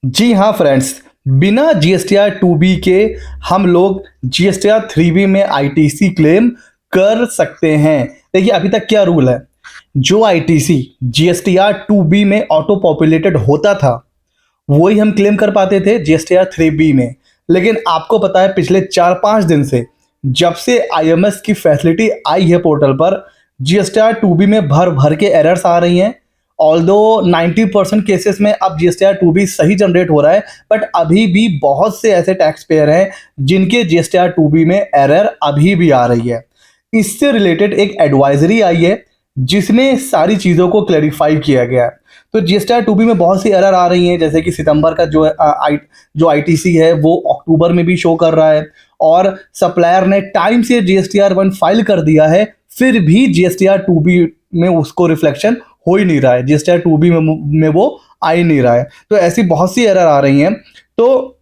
जी हाँ फ्रेंड्स, बिना GSTR 2B के हम लोग जीएसटीआर 3B में आईटीसी क्लेम कर सकते हैं। देखिए अभी तक क्या रूल है, जो आईटीसी जीएसटीआर 2B में ऑटो पॉपुलेटेड होता था वही हम क्लेम कर पाते थे जीएसटीआर 3B में। लेकिन आपको पता है पिछले 4-5 दिन से जब से आईएमएस की फैसिलिटी आई है पोर्टल पर, जीएसटीआर 2B में भर भर के एरर्स आ रही हैं। ऑल्दो 90% केसेस में अब जीएसटीआर 2B सही जनरेट हो रहा है, बट अभी भी बहुत से ऐसे टैक्स पेयर हैं जिनके जीएसटीआर 2B में एरर अभी भी आ रही है। इससे रिलेटेड एक एडवाइजरी आई है जिसमें सारी चीज़ों को क्लैरिफाई किया गया है। तो जीएसटीआर 2B में बहुत सी एरर आ रही हैं, जैसे कि सितंबर का जो आईटीसी है वो अक्टूबर में भी शो कर रहा है, और सप्लायर ने टाइम से जीएसटीआर 1 फाइल कर दिया है, फिर भी जीएसटीआर 2B में उसको रिफ्लेक्शन हो ही नहीं रहा है, जीएसटीआर 2B में वो आ ही नहीं रहा है। तो ऐसी बहुत सी एरर आ रही हैं। तो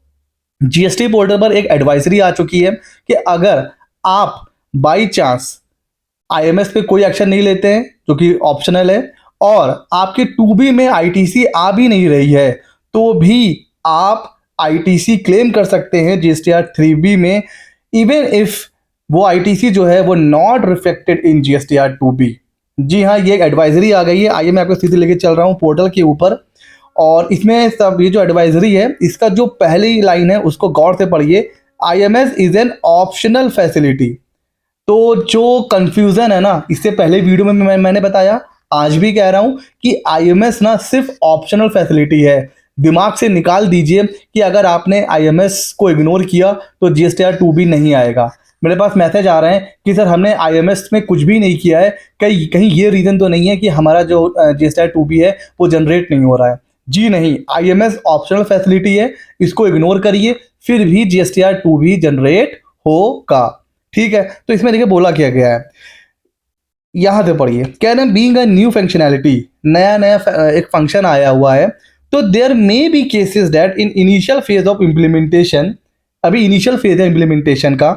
जीएसटी पोर्टल पर एक एडवाइजरी आ चुकी है कि अगर आप बाई चांस आईएमएस पे कोई एक्शन नहीं लेते हैं, जो कि ऑप्शनल है, और आपके 2B में आईटीसी आ भी नहीं रही है, तो भी आप आईटीसी क्लेम कर सकते हैं जीएसटीआर 3B में, इवन इफ वो आईटीसी जो है वो not reflected in GSTR 2B। जी हाँ, ये एक एडवाइजरी आ गई है। आइए मैं आपको सीधे लेके चल रहा हूँ पोर्टल के ऊपर, और इसमें सब ये जो एडवाइजरी है इसका जो पहली लाइन है उसको गौर से पढ़िए। IMS is an optional facility. तो जो कंफ्यूजन है ना, इससे पहले वीडियो में मैंने बताया, आज भी कह रहा हूं कि आईएमएस ना सिर्फ ऑप्शनल फैसिलिटी है। दिमाग से निकाल दीजिए कि अगर आपने आईएमएस को इग्नोर किया तो जीएसटीआर 2B नहीं आएगा। मेरे पास मैसेज आ रहे हैं कि सर हमने आईएमएस में कुछ भी नहीं किया है, कहीं कहीं ये रीज़न तो नहीं है कि हमारा जो जीएसटीआर 2B है वो जनरेट नहीं हो रहा है। जी नहीं, आईएमएस ऑप्शनल फैसिलिटी है, इसको इग्नोर करिए, फिर भी जीएसटीआर 2B जनरेट होगा। ठीक है, तो इसमें देखिए बोला क्या गया है, यहां से पढ़िए। कह रहे हैं बीइंग अ न्यू फंक्शनैलिटी, नया नया एक फंक्शन आया हुआ है, तो there may be cases that in initial phase of implementation, अभी इनिशियल फेज है इम्प्लीमेंटेशन का,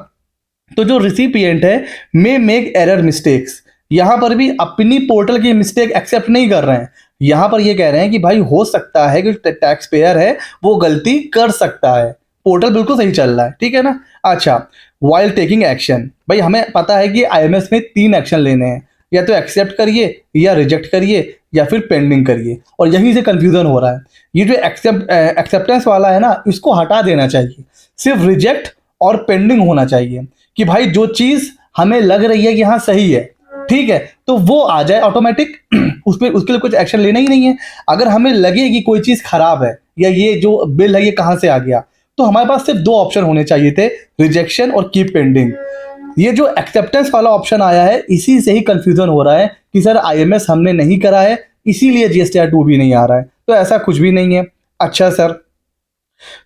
तो जो रिसिपिएंट है मे मेक एरर मिस्टेक्स। यहां पर भी अपनी पोर्टल की मिस्टेक एक्सेप्ट नहीं कर रहे हैं, यहां पर ये कह रहे हैं कि भाई हो सकता है कि टैक्स पेयर है वो गलती कर सकता है, पोर्टल बिल्कुल सही चल रहा है, ठीक है ना। अच्छा, वाइल टेकिंग एक्शन, भाई हमें पता है कि आईएमएस में 3 एक्शन लेने हैं, या तो एक्सेप्ट करिए, या रिजेक्ट करिए, या फिर पेंडिंग करिए, और यहीं से कंफ्यूजन हो रहा है। ये जो एक्सेप्टेंस वाला है ना, इसको हटा देना चाहिए, सिर्फ रिजेक्ट और पेंडिंग होना चाहिए, कि भाई जो चीज़ हमें लग रही है कि हाँ सही है, ठीक है, तो वो आ जाए ऑटोमेटिक। उसमें उसके लिए कुछ एक्शन लेना ही नहीं है। अगर हमें लगे कि कोई चीज़ खराब है, या ये जो बिल है ये कहाँ से आ गया, तो हमारे पास सिर्फ 2 ऑप्शन होने चाहिए थे, रिजेक्शन और कीप पेंडिंग। ये जो एक्सेप्टेंस वाला ऑप्शन आया है, इसी से ही कंफ्यूजन हो रहा है कि सर आईएमएस हमने नहीं करा है इसीलिए जीएसटीआर 2B नहीं आ रहा है, तो ऐसा कुछ भी नहीं है। अच्छा सर,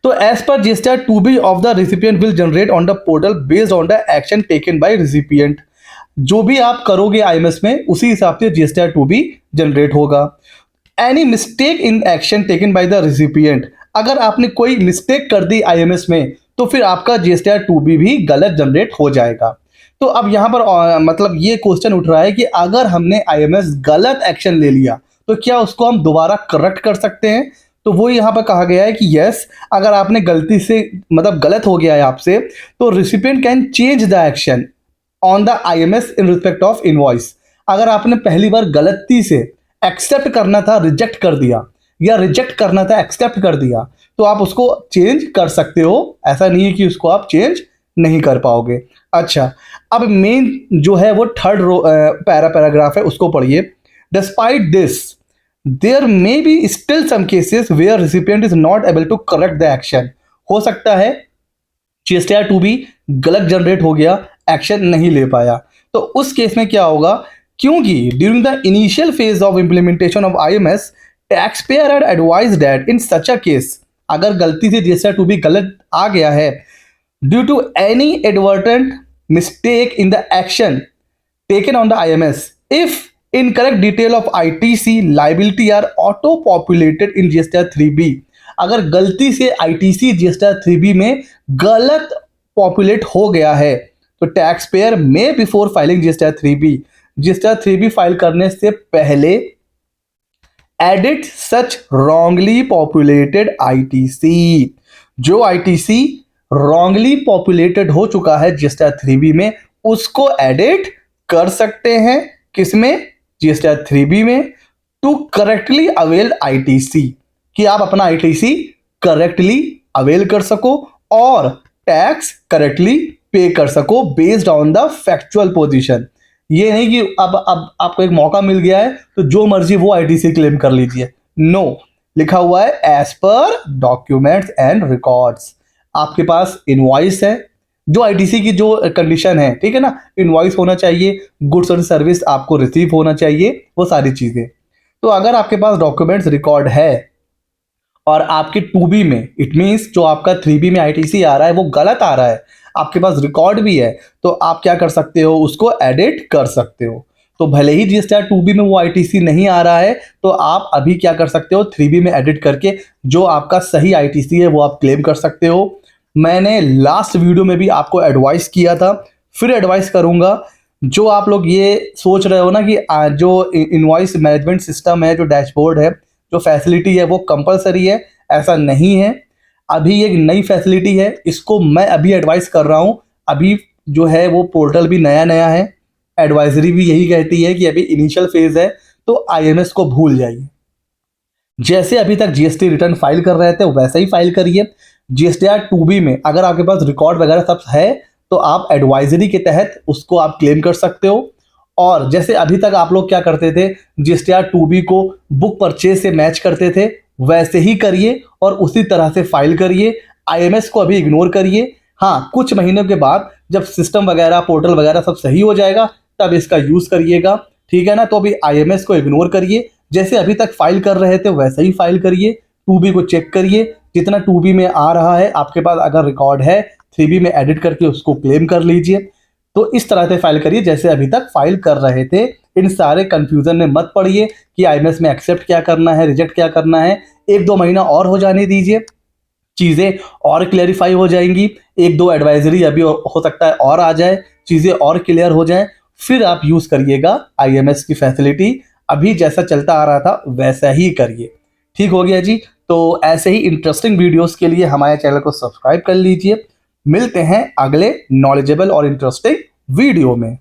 तो as per GSTR 2B of the recipient will generate on the portal based on the action taken by recipient. जो भी आप करोगे आईएमएस में उसी हिसाब से जीएसटीआर 2B जनरेट होगा। Any mistake in action taken by the recipient, अगर आपने कोई मिस्टेक कर दी आईएमएस में तो फिर आपका जीएसटीआर 2B भी गलत जनरेट हो जाएगा। तो अब यहाँ पर मतलब ये क्वेश्चन उठ रहा है कि अगर हमने आईएमएस गलत एक्शन ले लिया तो क्या उसको हम दोबारा करेक्ट कर सकते हैं। तो वो यहाँ पर कहा गया है कि यस, अगर आपने गलती से मतलब गलत हो गया है आपसे, तो recipient can change the action on the IMS in respect of invoice. अगर आपने पहली बार गलती से एक्सेप्ट करना था रिजेक्ट कर दिया, या रिजेक्ट करना था एक्सेप्ट कर दिया, तो आप उसको चेंज कर सकते हो, ऐसा नहीं है कि उसको आप चेंज नहीं कर पाओगे। अच्छा, अब मेन जो है वो थर्ड पैराग्राफ है, उसको पढ़िए। Despite this there may be still some cases where recipient is not able to correct the action. हो सकता है जीएसटीआर 2B गलत जनरेट हो गया, एक्शन नहीं ले पाया, तो उस केस में क्या होगा, क्योंकि during the initial phase of implementation of IMS tax payer had advise that in such a case, अगर गलती से जीएसटीआर 2B गलत आ गया है, due to any advertent mistake in the action taken on the IMS, if incorrect detail of ITC liability are auto populated in GSTR 3B, अगर गलती से ITC GSTR 3B में गलत पॉपुलेट हो गया है तो टैक्स पेयर में before filing GSTR 3B file करने से पहले एडिट सच रॉन्गली पॉपुलेटेड आईटीसी। जो आईटीसी रॉन्गली पॉपुलेटेड हो चुका है जीएसटीआर 3B में, उसको एडिट कर सकते हैं किसमें, जीएसटीआर 3B में, टू करेक्टली अवेल आईटीसी, कि आप अपना आईटीसी करेक्टली अवेल कर सको और टैक्स करेक्टली पे कर सको based on the factual position. ये नहीं कि अब आपको एक मौका मिल गया है तो जो मर्जी वो आईटीसी क्लेम कर लीजिए। नो, लिखा हुआ है as per documents and records. आपके पास इनवॉइस है, जो आईटीसी की जो कंडीशन है, ठीक है ना, इनवॉइस होना चाहिए, गुड्स और सर्विस आपको रिसीव होना चाहिए, वो सारी चीजें। तो अगर आपके पास डॉक्यूमेंट्स रिकॉर्ड है और आपके 2B में, इट मीन्स जो आपका 3B में आईटीसी आ रहा है वो गलत आ रहा है, आपके पास रिकॉर्ड भी है, तो आप क्या कर सकते हो, उसको एडिट कर सकते हो। तो भले ही जीएसटीआर 2B में वो आईटीसी नहीं आ रहा है, तो आप अभी क्या कर सकते हो, 3B में एडिट करके जो आपका सही आईटीसी है वो आप क्लेम कर सकते हो। मैंने लास्ट वीडियो में भी आपको एडवाइस किया था, फिर एडवाइस करूंगा। जो आप लोग ये सोच रहे हो ना कि जो इनवॉइस मैनेजमेंट सिस्टम है, जो डैशबोर्ड है, जो फैसिलिटी है वो कंपलसरी है, ऐसा नहीं है। अभी एक नई फैसिलिटी है, इसको मैं अभी एडवाइस कर रहा हूँ। अभी जो है वो पोर्टल भी नया नया है, एडवाइजरी भी यही कहती है कि अभी इनिशियल फेज है, तो आईएमएस को भूल जाइए। जैसे अभी तक जीएसटी रिटर्न फाइल कर रहे थे वैसे ही फाइल करिए। जीएसटीआर 2B में अगर आपके पास रिकॉर्ड वगैरह सब है तो आप एडवाइजरी के तहत उसको आप क्लेम कर सकते हो। और जैसे अभी तक आप लोग क्या करते थे, जीएसटीआर 2B को बुक परचेज से मैच करते थे, वैसे ही करिए और उसी तरह से फाइल करिए। आईएमएस को अभी इग्नोर करिए। हाँ, कुछ महीनों के बाद जब सिस्टम वगैरह, पोर्टल वगैरह सब सही हो जाएगा तब इसका यूज करिएगा, ठीक है ना। तो अभी आईएमएस को इग्नोर करिए, जैसे अभी तक फाइल कर रहे थे वैसे ही फाइल करिए। 2B को चेक करिए, जितना 2B में आ रहा है आपके पास अगर रिकॉर्ड है, 3B में एडिट करके उसको क्लेम कर लीजिए। तो इस तरह से फाइल करिए जैसे अभी तक फाइल कर रहे थे। इन सारे कंफ्यूजन में मत पड़िए कि आईएमएस में एक्सेप्ट क्या करना है, रिजेक्ट क्या करना है। 1-2 महीना और हो जाने दीजिए, चीज़ें और क्लेरिफाई हो जाएंगी। 1-2 एडवाइजरी अभी हो सकता है और आ जाए, चीज़ें और क्लियर हो जाए, फिर आप यूज़ करिएगा आईएमएस की फैसिलिटी। अभी जैसा चलता आ रहा था वैसा ही करिए, ठीक हो गया जी। तो ऐसे ही इंटरेस्टिंग वीडियोस के लिए हमारे चैनल को सब्सक्राइब कर लीजिए। मिलते हैं अगले नॉलेजेबल और इंटरेस्टिंग वीडियो में।